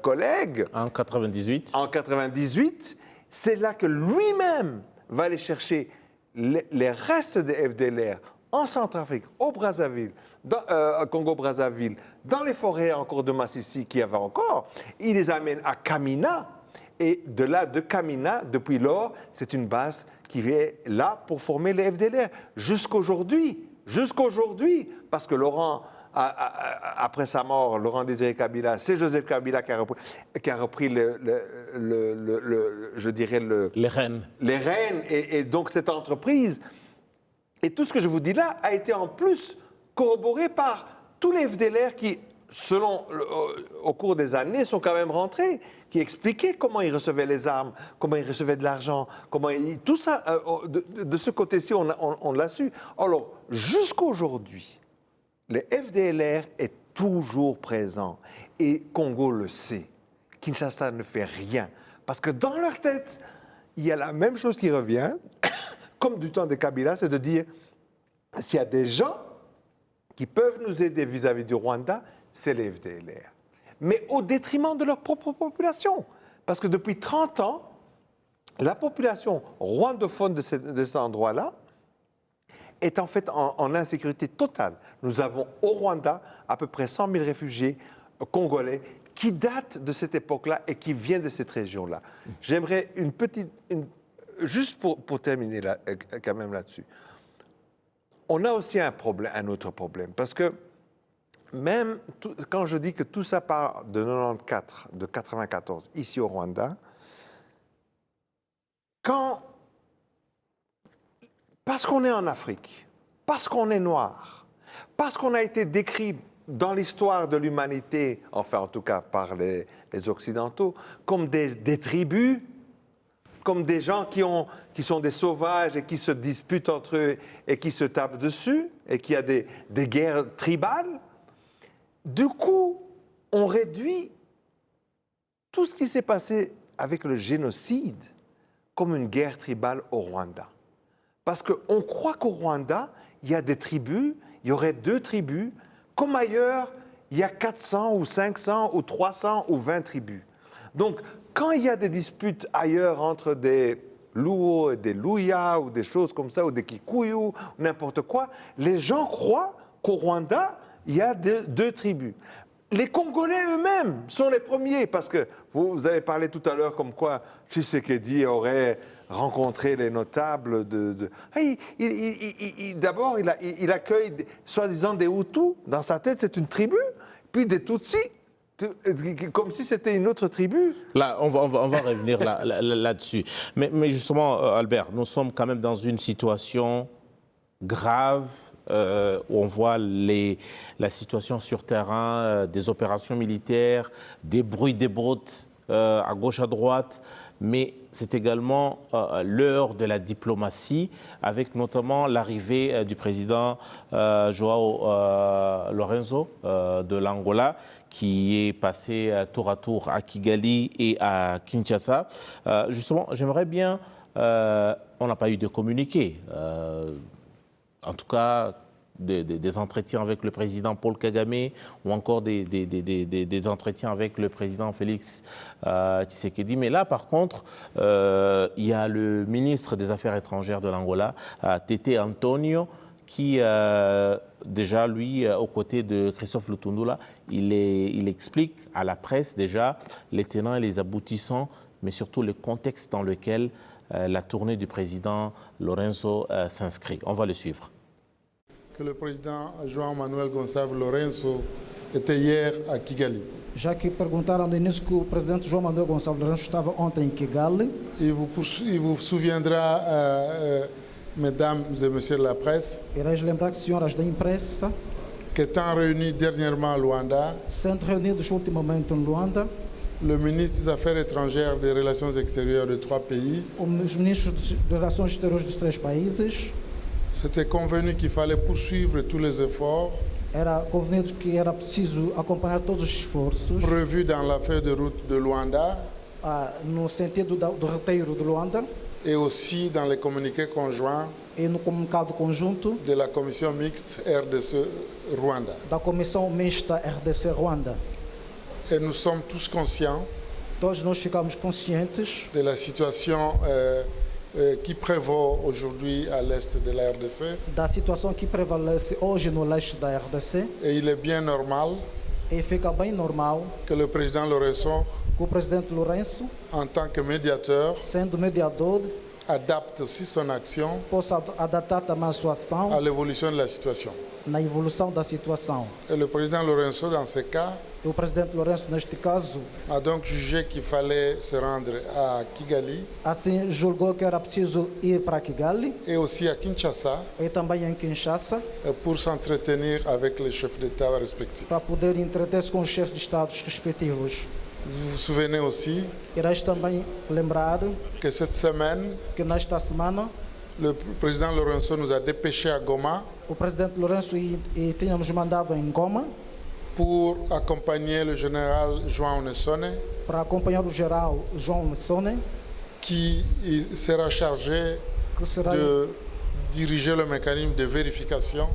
collègues, en 1998, en 1998, c'est là que lui-même va aller chercher les restes des FDLR en Centrafrique, au Brazzaville, Congo-Brazzaville, dans les forêts encore de Massissi qu'il y avait encore. Il les amène à Kamina. Et de là, de Kamina, depuis lors, c'est une base qui est là pour former les FDLR. Jusqu'aujourd'hui, parce que Laurent, après sa mort, Laurent Désiré Kabila, c'est Joseph Kabila qui a repris les rênes. Les rênes, et donc cette entreprise. Et tout ce que je vous dis là a été en plus corroboré par tous les FDLR qui, au cours des années, sont quand même rentrés, qui expliquaient comment ils recevaient les armes, comment ils recevaient de l'argent, tout ça, de ce côté-ci, on l'a su. Alors, jusqu'aujourd'hui, le FDLR est toujours présent, et Congo le sait. Kinshasa ne fait rien, parce que dans leur tête, il y a la même chose qui revient, comme du temps de Kabila, c'est de dire, s'il y a des gens qui peuvent nous aider vis-à-vis du Rwanda, c'est les FDLR. Mais au détriment de leur propre population. Parce que depuis 30 ans, la population rwandophone de cet endroit-là est en fait en insécurité totale. Nous avons au Rwanda à peu près 100 000 réfugiés congolais qui datent de cette époque-là et qui viennent de cette région-là. J'aimerais juste pour terminer là, quand même là-dessus. On a aussi un autre problème, parce que même quand je dis que tout ça part de 94, de 94, ici au Rwanda, parce qu'on est en Afrique, parce qu'on est noir, parce qu'on a été décrit dans l'histoire de l'humanité, enfin en tout cas par les Occidentaux, comme des tribus, comme des gens qui sont des sauvages et qui se disputent entre eux et qui se tapent dessus, et qu'il y a des guerres tribales. Du coup, on réduit tout ce qui s'est passé avec le génocide comme une guerre tribale au Rwanda. Parce qu'on croit qu'au Rwanda, il y a des tribus, il y aurait 2 tribus, comme ailleurs, il y a 400 ou 500 ou 300 ou 20 tribus. Donc, quand il y a des disputes ailleurs entre des Luo et des Luya ou des choses comme ça, ou des Kikuyu, ou n'importe quoi, les gens croient qu'au Rwanda, il y a 2 tribus. les Congolais eux-mêmes sont les premiers, parce que vous avez parlé tout à l'heure comme quoi Tshisekedi aurait rencontré les notables D'abord, il accueille soi-disant des Hutus. Dans sa tête, c'est une tribu, puis des Tutsis, comme si c'était une autre tribu. Là, on va revenir là-dessus. Mais justement, Albert, nous sommes quand même dans une situation grave, où on voit la situation sur terrain, des opérations militaires, des bruits d'émeutes à gauche, à droite, mais c'est également l'heure de la diplomatie, avec notamment l'arrivée du président João Lourenço de l'Angola, qui est passé tour à tour à Kigali et à Kinshasa. Justement, j'aimerais bien, on n'a pas eu de communiqué, en tout cas des entretiens avec le président Paul Kagame ou encore des entretiens avec le président Félix Tshisekedi. Mais là, par contre, il y a le ministre des Affaires étrangères de l'Angola, Tete Antonio, qui, déjà, lui, aux côtés de Christophe Lutundula, il explique à la presse, déjà, les tenants et les aboutissants, mais surtout le contexte dans lequel la tournée du président Lourenço s'inscrit. On va le suivre. Que le président João Manuel Gonçalves Lourenço était hier à Kigali. Já que perguntaram no início que o presidente João Manuel Gonçalves Lourenço estava ontem em Kigali. Il vous souviendra, mesdames et messieurs de la presse, Ireis lembrar que senhoras da imprensa, qu'étant réunis dernièrement à Luanda, sendo reunidos ultimamente em Luanda, le ministre des Affaires étrangères et des Relations extérieures de 3 pays, os ministros de Relações Exteriores dos 3 países, c'était convenu qu'il fallait poursuivre tous les efforts era convenido que era preciso acompanhar todos os esforços prévus dans la feuille de route de Luanda no sentido do roteiro de Luanda et aussi dans les communiqués conjoints e no comunicado conjunto de la commission mixte RDC-Rwanda. da Comissão Mista RDC-Rwanda. Et nous sommes tous conscients Todos nós ficamos conscientes de la situation qui prévaut aujourd'hui à l'est de la RDC. da situação que prevalece hoje no leste da RDC Et il est bien normal e fica bem normal que le président Lourenço, que o presidente Lourenço, en tant que médiateur, sendo mediador, adapte aussi son action possa adaptar também a sua ação à l'évolution de la situation. na evolução da situação. Et le président Lourenço, dans ce cas, E o presidente Lourenço, neste caso, a donc jugé qu'il fallait se rendre à Kigali assim julgou que era preciso ir para Kigali et aussi à Kinshasa e também em Kinshasa pour s'entretenir avec les chefs d'État respectifs. para poder entreter-se com os chefes de Estados respectivos. Vous vous souvenez aussi Irás também lembrar que cette semaine, que nesta semana le président Lourenço nous a dépêchés à Goma o presidente Lourenço e tínhamos mandado em Goma pour accompagner le général João Nessone, para acompanhar o general João Nessone, qui sera chargé que será de diriger le mécanisme de vérification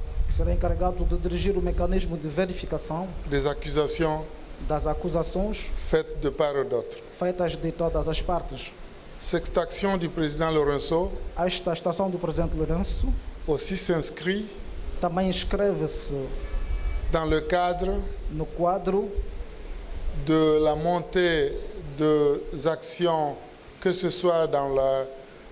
encarregado de dirigir o mecanismo de verificação des accusations das acusações faites de part et d'autre. feitas de todas as partes. Cette action du président Lourenço Esta estação do presidente Lourenço aussi s'inscrit também inscreve-se dans le cadre no quadro de la montée des actions, que ce soit dans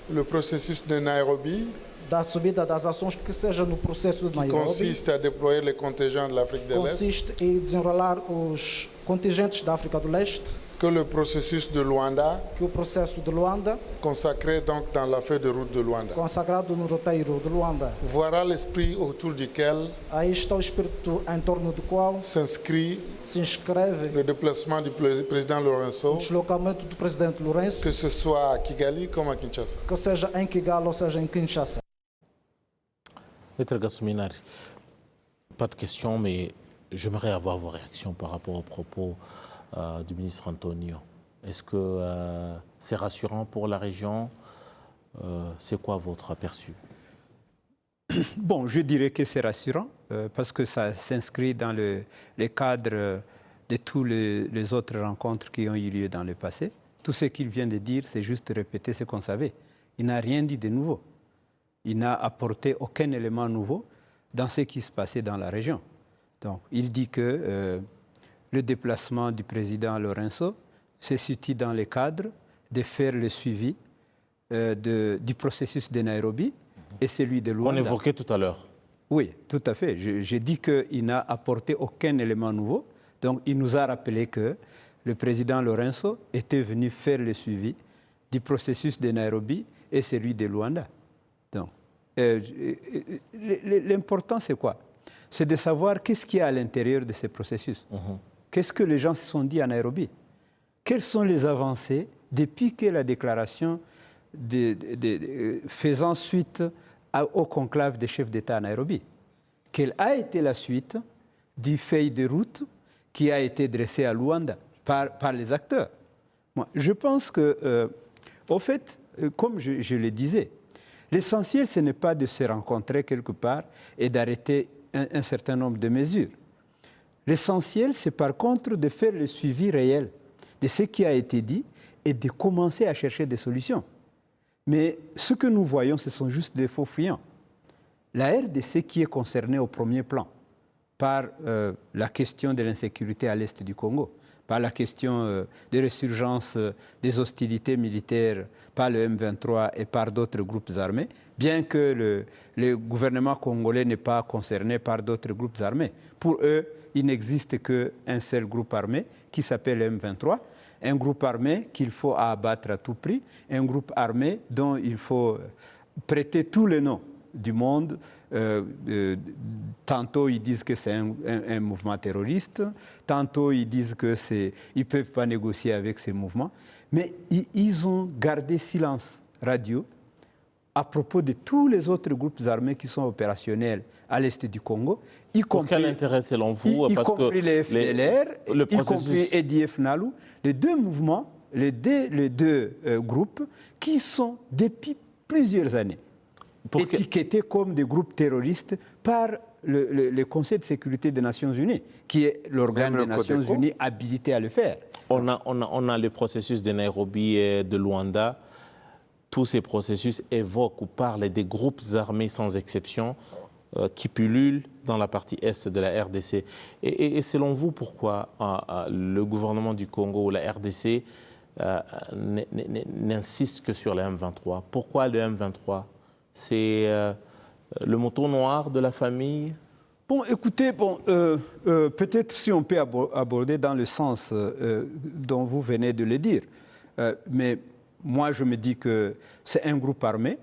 le processus de Nairobi, da subida das ações que seja no processo de qui Nairobi, consiste à déployer les contingents de l'Afrique de l'Est, consiste em desenrolar os contingentes da África do Leste, que le processus de Luanda, que o processo de Luanda, consacré donc dans la feuille de route de Luanda. consagrado no roteiro de Luanda. Voilà l'esprit autour duquel Aí está o espírito em torno do qual s'inscrit se inscreve le déplacement du président o Lourenço, deslocamento do presidente Lourenço, que ce soit à Kigali comme à Kinshasa. que seja em Kigali ou seja em Kinshasa. Maître Gassouminari, pas de question, mais j'aimerais avoir vos réactions par rapport aux propos du ministre Antonio. Est-ce que c'est rassurant pour la région? C'est quoi votre aperçu? Bon, je dirais que c'est rassurant parce que ça s'inscrit dans le cadre de tous les autres rencontres qui ont eu lieu dans le passé. Tout ce qu'il vient de dire, c'est juste répéter ce qu'on savait. Il n'a rien dit de nouveau. Il n'a apporté aucun élément nouveau dans ce qui se passait dans la région. Donc, il dit que le déplacement du président Lourenço, c'est surtout dans le cadre de faire le suivi du processus de Nairobi et celui de Luanda. On évoquait tout à l'heure. Oui, tout à fait. J'ai dit qu'il n'a apporté aucun élément nouveau. Donc, il nous a rappelé que le président Lourenço était venu faire le suivi du processus de Nairobi et celui de Luanda. Donc, l'important, c'est quoi? C'est de savoir qu'est-ce qu'il y a à l'intérieur de ces processus. Qu'est-ce que les gens se sont dit à Nairobi? Quelles sont les avancées depuis que la déclaration faisant suite au conclave des chefs d'État à Nairobi? Quelle a été la suite du feuille de route qui a été dressé à Luanda par les acteurs? Moi, je pense que, au fait, comme je le disais, l'essentiel, ce n'est pas de se rencontrer quelque part et d'arrêter un certain nombre de mesures. L'essentiel, c'est par contre de faire le suivi réel de ce qui a été dit et de commencer à chercher des solutions. Mais ce que nous voyons, ce sont juste des faux fuyants. La RDC qui est concernée au premier plan par la question de l'insécurité à l'est du Congo, par la question de résurgence des hostilités militaires par le M23 et par d'autres groupes armés, bien que le gouvernement congolais n'est pas concerné par d'autres groupes armés. Pour eux, il n'existe qu'un seul groupe armé qui s'appelle le M23, un groupe armé qu'il faut abattre à tout prix, un groupe armé dont il faut prêter tous les noms du monde. Tantôt ils disent que c'est un mouvement terroriste, tantôt ils disent qu'ils ne peuvent pas négocier avec ces mouvements, mais ils ont gardé silence radio à propos de tous les autres groupes armés qui sont opérationnels à l'est du Congo, Pour quel intérêt selon vous? y compris les FDLR, le y compris EDF Nalu, les deux mouvements, les deux groupes qui sont depuis plusieurs années étiquetés comme des groupes terroristes par le Conseil de sécurité des Nations Unies, qui est l'organe des Nations Unies habilité à le faire. On a le processus de Nairobi et de Luanda. Tous ces processus évoquent ou parlent des groupes armés sans exception qui pullulent dans la partie est de la RDC. Et selon vous, pourquoi le gouvernement du Congo ou la RDC n'insiste que sur le M23? Pourquoi le M23? C'est le mouton noir de la famille? Bon, écoutez, peut-être si on peut aborder dans le sens dont vous venez de le dire. Mais moi, je me dis que c'est un groupe armé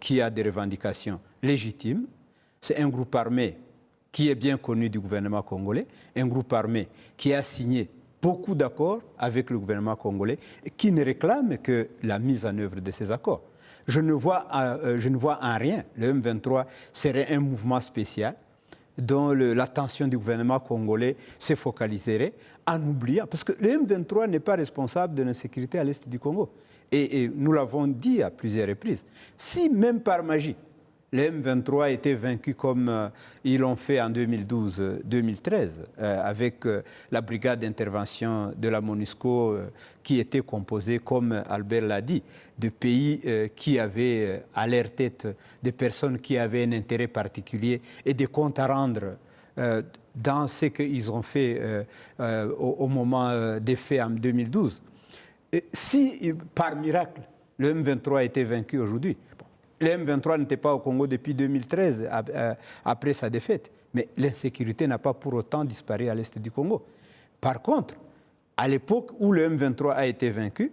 qui a des revendications légitimes. C'est un groupe armé qui est bien connu du gouvernement congolais, un groupe armé qui a signé beaucoup d'accords avec le gouvernement congolais et qui ne réclame que la mise en œuvre de ces accords. Je ne vois en rien le M23 serait un mouvement spécial dont l'attention du gouvernement congolais se focaliserait en oubliant, parce que le M23 n'est pas responsable de l'insécurité à l'est du Congo. Et nous l'avons dit à plusieurs reprises. Si même par magie, le M23 était vaincu comme ils l'ont fait en 2012-2013, avec la brigade d'intervention de la MONUSCO qui était composée, comme Albert l'a dit, de pays qui avaient à leur tête des personnes qui avaient un intérêt particulier et des comptes à rendre dans ce qu'ils ont fait au moment des faits en 2012. Et si, par miracle, le M23 a été vaincu aujourd'hui, le M23 n'était pas au Congo depuis 2013, après sa défaite. Mais l'insécurité n'a pas pour autant disparu à l'est du Congo. Par contre, à l'époque où le M23 a été vaincu,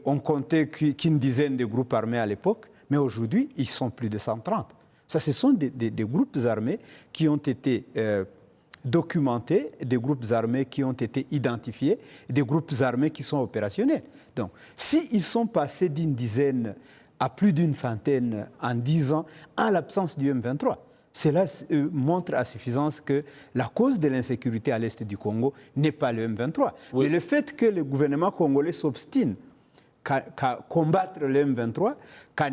on comptait qu'une dizaine de groupes armés à l'époque, mais aujourd'hui, ils sont plus de 130. Ça, ce sont des groupes armés qui ont été documentés, des groupes armés qui ont été identifiés, des groupes armés qui sont opérationnels. Donc, s'ils sont passés d'une dizaine à plus d'une centaine en 10 ans, en l'absence du M23. Cela montre à suffisance que la cause de l'insécurité à l'est du Congo n'est pas le M23. Oui. Mais le fait que le gouvernement congolais s'obstine qu'à combattre le M23, qu'à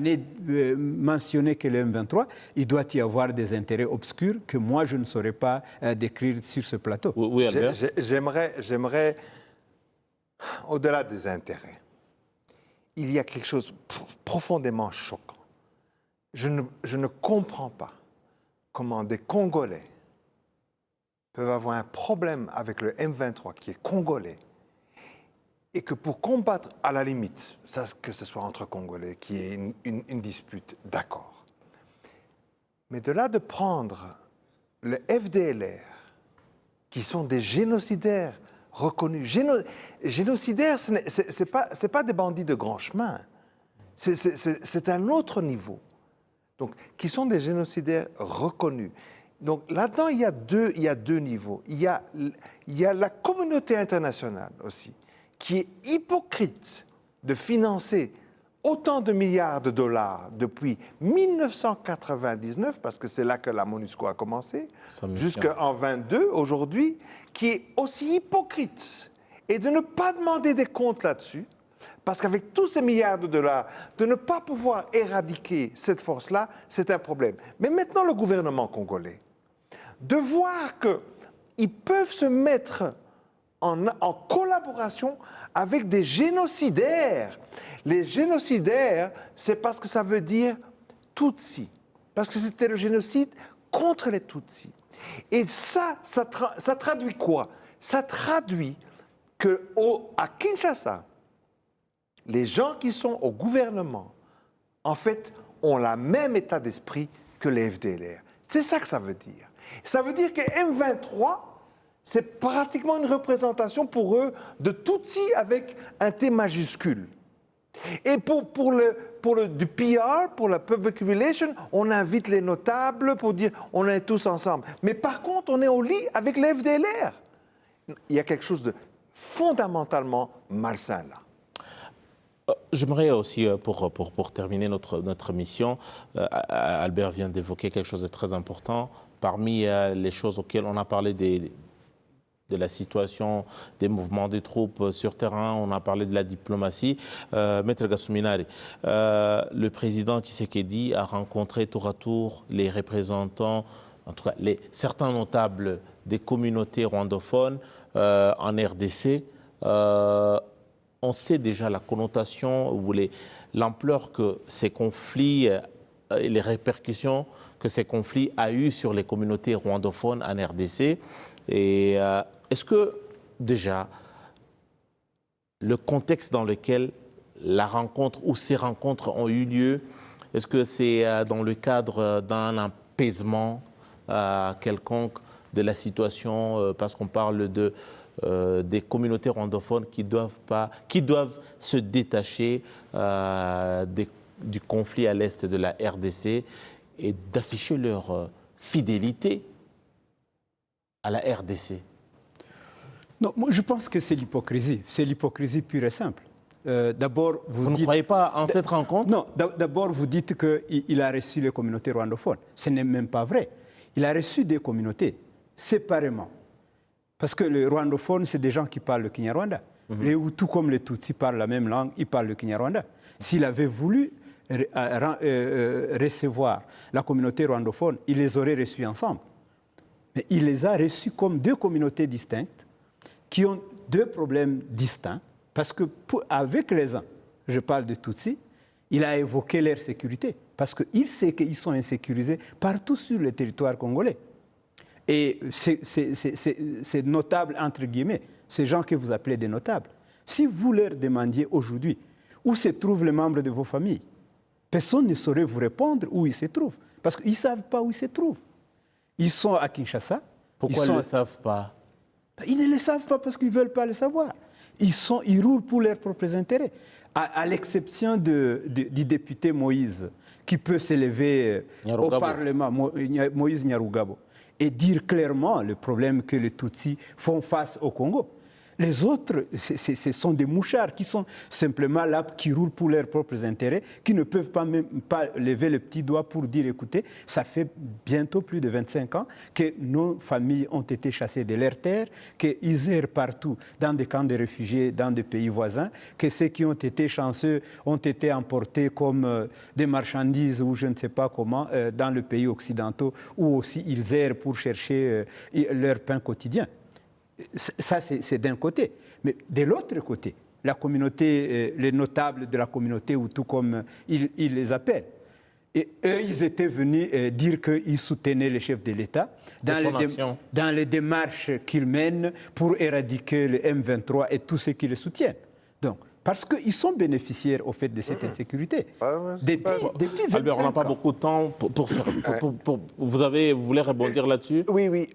mentionner que le M23, il doit y avoir des intérêts obscurs que moi, je ne saurais pas décrire sur ce plateau. Oui, j'aimerais, au-delà des intérêts, il y a quelque chose de profondément choquant. Je ne comprends pas comment des Congolais peuvent avoir un problème avec le M23 qui est congolais, et que pour combattre, à la limite, ça, que ce soit entre Congolais, qui est une dispute, d'accord. Mais de là de prendre le FDLR, qui sont des génocidaires reconnus. Génocidaires, ce n'est pas des bandits de grand chemin. C'est un autre niveau. Donc, qui sont des génocidaires reconnus. Donc là-dedans, il y a deux niveaux. Il y a la communauté internationale aussi, qui est hypocrite de financer autant de milliards de dollars depuis 1999, parce que c'est là que la MONUSCO a commencé, jusqu'en 22 aujourd'hui, qui est aussi hypocrite. Et de ne pas demander des comptes là-dessus, parce qu'avec tous ces milliards de dollars, de ne pas pouvoir éradiquer cette force-là, c'est un problème. Mais maintenant, le gouvernement congolais, de voir qu'ils peuvent se mettre en collaboration avec des génocidaires. Les génocidaires, c'est parce que ça veut dire Tutsi, parce que c'était le génocide contre les Tutsis. Et ça traduit quoi? Ça traduit qu'à Kinshasa, les gens qui sont au gouvernement, en fait, ont le même état d'esprit que les FDLR. C'est ça que ça veut dire. Ça veut dire que M23, c'est pratiquement une représentation pour eux de Tutsi avec un T majuscule. Et pour du PR, pour la public relation, on invite les notables pour dire on est tous ensemble. Mais par contre, on est au lit avec les FDLR. Il y a quelque chose de fondamentalement malsain là. J'aimerais aussi, pour terminer notre mission, Albert vient d'évoquer quelque chose de très important. Parmi les choses auxquelles on a parlé de la situation des mouvements des troupes sur terrain, on a parlé de la diplomatie. Maître Gassouminari, le président Tshisekedi a rencontré tour à tour les représentants, en tout cas certains notables des communautés rwandophones en RDC. On sait déjà la connotation ou l'ampleur que ces conflits et les répercussions que ces conflits ont eues sur les communautés rwandophones en RDC. Et est-ce que déjà le contexte dans lequel la rencontre ou ces rencontres ont eu lieu, est-ce que c'est dans le cadre d'un apaisement quelconque de la situation, parce qu'on parle des communautés rwandophones qui doivent se détacher du conflit à l'est de la RDC et d'afficher leur fidélité à la RDC? Non, moi je pense que c'est l'hypocrisie. C'est l'hypocrisie pure et simple. D'abord, vous ne croyez pas en cette rencontre? Non, d'abord vous dites qu'il a reçu les communautés rwandophones. Ce n'est même pas vrai. Il a reçu des communautés séparément. Parce que les rwandophones, c'est des gens qui parlent le Kinyarwanda. Les Hutus comme les Tutsis parlent la même langue, ils parlent le Kinyarwanda. S'il avait voulu recevoir la communauté rwandophone, il les aurait reçus ensemble. Mais il les a reçus comme deux communautés distinctes, qui ont deux problèmes distincts, parce que avec les uns, je parle de Tutsis, il a évoqué leur sécurité, parce qu'il sait qu'ils sont insécurisés partout sur le territoire congolais. Et ces notables, entre guillemets, ces gens que vous appelez des notables, si vous leur demandiez aujourd'hui où se trouvent les membres de vos familles, personne ne saurait vous répondre où ils se trouvent, parce qu'ils ne savent pas où ils se trouvent. Ils sont à Kinshasa. Pourquoi ils ne le savent pas? Ils ne le savent pas parce qu'ils ne veulent pas le savoir. Ils roulent pour leurs propres intérêts. À l'exception du député Moïse, qui peut s'élever au Parlement, Moïse Nyarugabo, et dire clairement le problème que les Tutsis font face au Congo. Les autres, ce sont des mouchards qui sont simplement là, qui roulent pour leurs propres intérêts, qui ne peuvent même pas lever le petit doigt pour dire, écoutez, ça fait bientôt plus de 25 ans que nos familles ont été chassées de leurs terres, qu'ils errent partout dans des camps de réfugiés, dans des pays voisins, que ceux qui ont été chanceux ont été emportés comme des marchandises ou je ne sais pas comment dans les pays occidentaux, où aussi ils errent pour chercher leur pain quotidien. Ça, c'est d'un côté. Mais de l'autre côté, la communauté, les notables de la communauté, ou tout comme ils les appellent, Et eux, ils étaient venus dire qu'ils soutenaient le chef de l'État dans les démarches qu'ils mènent pour éradiquer le M23 et tous ceux qui le soutiennent. Donc, parce qu'ils sont bénéficiaires au fait de cette insécurité. Depuis 25 Albert, on n'a pas beaucoup de temps pour faire. Vous voulez rebondir là-dessus? Oui,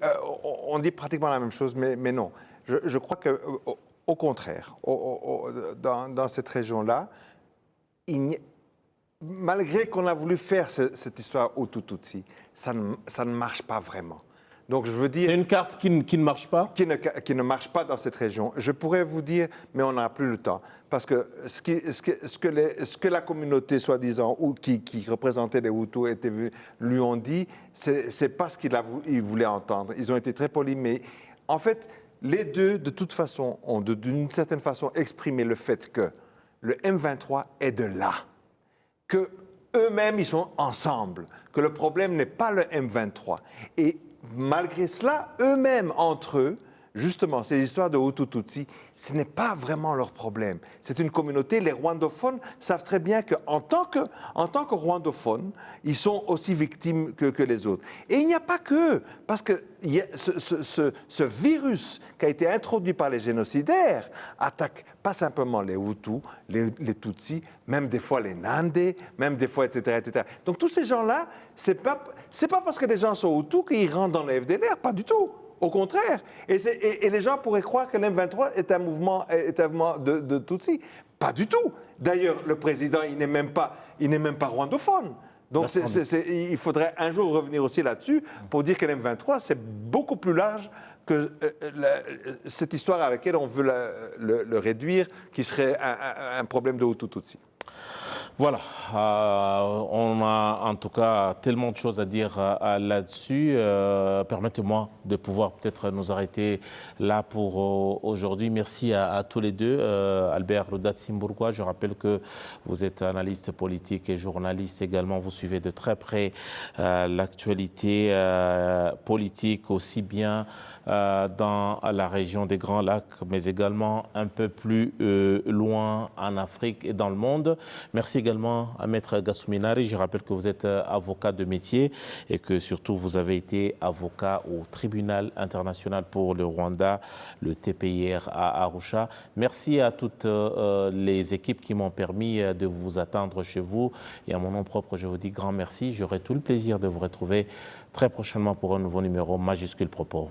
on dit pratiquement la même chose, mais non. Je crois qu'au contraire, dans cette région-là, malgré qu'on a voulu faire cette histoire Hutu-Tutsi, ça ne marche pas vraiment. Donc je veux dire... C'est une carte qui ne marche pas? Qui ne marche pas dans cette région. Je pourrais vous dire, mais on n'a plus le temps. Parce que ce que la communauté, soi-disant, ou qui représentait les Hutus, lui ont dit, c'est pas ce qu'ils voulaient entendre. Ils ont été très polis, mais en fait, les deux, de toute façon, ont d'une certaine façon exprimé le fait que le M23 est de là. Que eux-mêmes, ils sont ensemble. Que le problème n'est pas le M23. Et malgré cela, eux-mêmes, entre eux, justement, ces histoires de Hutu-Tutsi, ce n'est pas vraiment leur problème. C'est une communauté, les rwandophones savent très bien qu'en tant que rwandophones, ils sont aussi victimes que les autres. Et il n'y a pas que parce que ce virus qui a été introduit par les génocidaires attaque pas simplement les Hutus, les Tutsis, même des fois les Nandés, même des fois, etc. Donc tous ces gens-là, c'est pas parce que les gens sont Hutus qu'ils rentrent dans le FDLR, pas du tout. Au contraire. Et les gens pourraient croire que l'M23 est un mouvement de Tutsis. Pas du tout. D'ailleurs, le président, il n'est même pas rwandophone. Donc il faudrait un jour revenir aussi là-dessus pour dire que l'M23, c'est beaucoup plus large que cette histoire à laquelle on veut le réduire, qui serait un problème de Hutu-Tutsi. Voilà, on a en tout cas tellement de choses à dire là-dessus. Permettez-moi de pouvoir peut-être nous arrêter là pour aujourd'hui. Merci à tous les deux. Albert Rudatsimburgwa, je rappelle que vous êtes analyste politique et journaliste également. Vous suivez de très près l'actualité politique, aussi bien dans la région des Grands Lacs, mais également un peu plus loin en Afrique et dans le monde. Merci également à Maître Gassou-Minari. Je rappelle que vous êtes avocat de métier et que surtout vous avez été avocat au tribunal international pour le Rwanda, le TPIR à Arusha. Merci à toutes les équipes qui m'ont permis de vous attendre chez vous. Et à mon nom propre, je vous dis grand merci. J'aurai tout le plaisir de vous retrouver très prochainement pour un nouveau numéro Majuscule Propos.